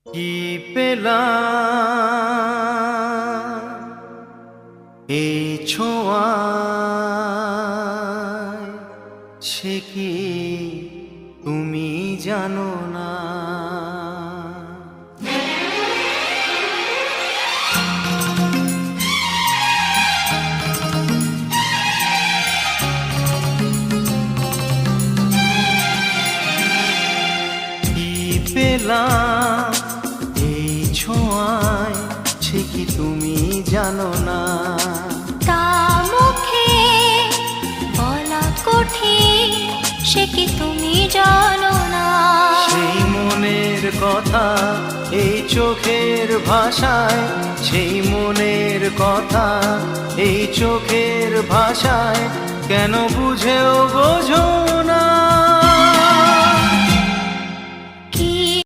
কি পেলাম এই ছোঁয়ায়, সে কি তুমি জানো না? কি পেলাম এই ছোঁয়ায়, সে কি তুমি জানো না? তা মুখে বলা কঠিন, সে কি তুমি জানো না? সেই মনের কথা এই চোখের ভাষায়, সেই মনের কথা এই চোখের ভাষায়, কেন বুঝেও বোঝো না?